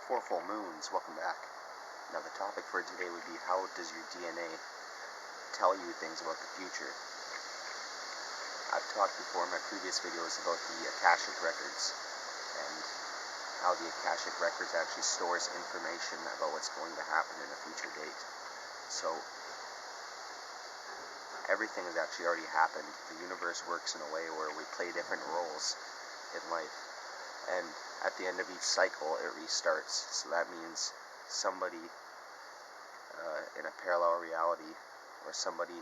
Four full moons, welcome back. Now the topic for today would be, how does your DNA tell you things about the future? I've talked before in my previous videos about the Akashic records and how the Akashic records actually stores information about what's going to happen in a future date. So everything has actually already happened. The universe works in a way where we play different roles in life, and at the end of each cycle it restarts. So that means somebody in a parallel reality, or somebody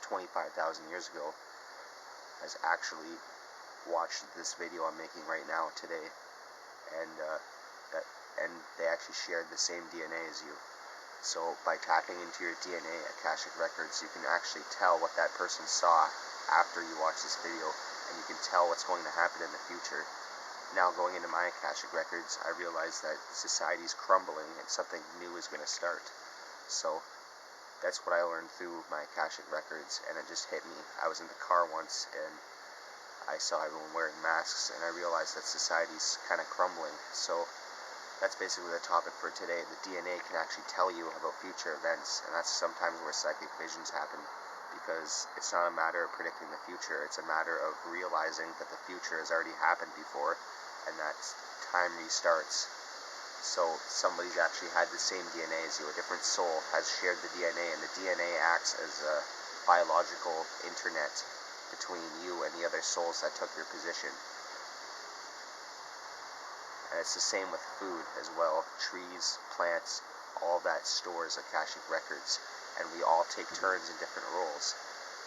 25,000 years ago, has actually watched this video I'm making right now today, and they actually shared the same DNA as you. So by tapping into your DNA Akashic records, you can actually tell what that person saw after you watch this video, and you can tell what's going to happen in the future. Now, going into my Akashic records, I realized that society's crumbling and something new is going to start. So that's what I learned through my Akashic records, and it just hit me. I was in the car once and I saw everyone wearing masks, and I realized that society's kind of crumbling. So that's basically the topic for today. The DNA can actually tell you about future events, and that's sometimes where psychic visions happen, because it's not a matter of predicting the future, it's a matter of realizing that the future has already happened before, and that time restarts. So somebody's actually had the same DNA as you, a different soul has shared the DNA, and the DNA acts as a biological internet between you and the other souls that took your position. And it's the same with food as well. Trees, plants, all that stores Akashic records, and we all take turns in different roles,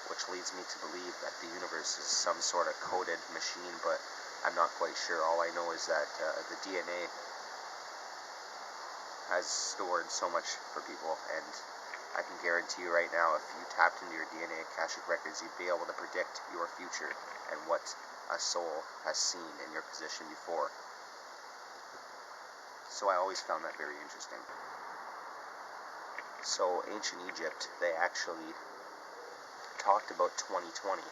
which leads me to believe that the universe is some sort of coded machine, but I'm not quite sure. All I know is that the DNA has stored so much for people, and I can guarantee you right now, if you tapped into your DNA Akashic records, you'd be able to predict your future and what a soul has seen in your position before. So I always found that very interesting. So ancient Egypt, they actually talked about 2020,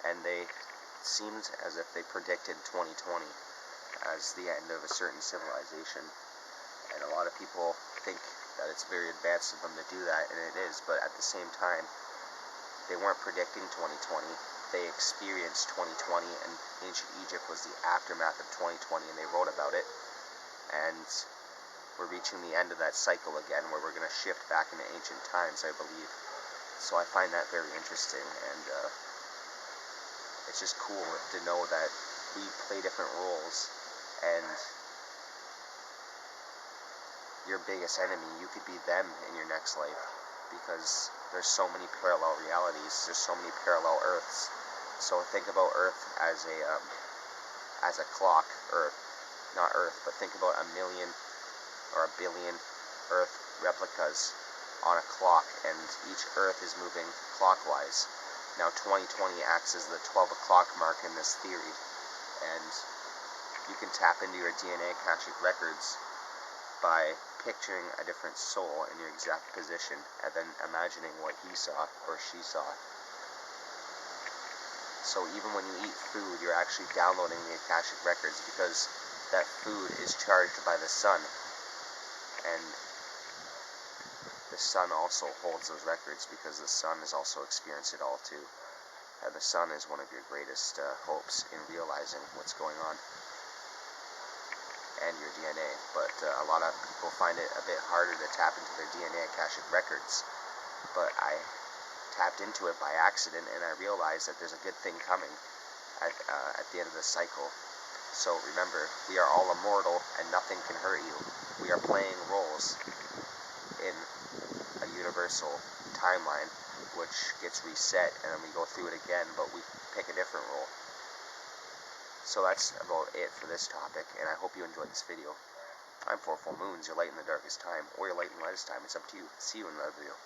and they seemed as if they predicted 2020 as the end of a certain civilization. And a lot of people think that it's very advanced of them to do that, and it is, but at the same time, they weren't predicting 2020. They experienced 2020, and ancient Egypt was the aftermath of 2020, and they wrote about it. And we're reaching the end of that cycle again, where we're going to shift back into ancient times, I believe. So I find that very interesting, and it's just cool to know that we play different roles, and your biggest enemy, you could be them in your next life, because there's so many parallel realities, there's so many parallel Earths. So think about Earth as a clock, or not Earth, but think about a million or a billion Earth replicas on a clock, and each Earth is moving clockwise. Now 2020 acts as the 12 o'clock mark in this theory, and you can tap into your DNA Akashic records by picturing a different soul in your exact position, and then imagining what he saw or she saw. So even when you eat food, you're actually downloading the Akashic records, because that food is charged by the sun, and the sun also holds those records, because the sun has also experienced it all too. And the sun is one of your greatest hopes in realizing what's going on, and your DNA. But a lot of people find it a bit harder to tap into their DNA Akashic records. But I tapped into it by accident, and I realized that there's a good thing coming at the end of the cycle. So remember, we are all immortal, and nothing can hurt you. We are playing roles in a universal timeline, which gets reset, and then we go through it again, but we pick a different role. So that's about it for this topic, and I hope you enjoyed this video. I'm Four Full Moons, your light in the darkest time, or your light in the lightest time. It's up to you. See you in another video.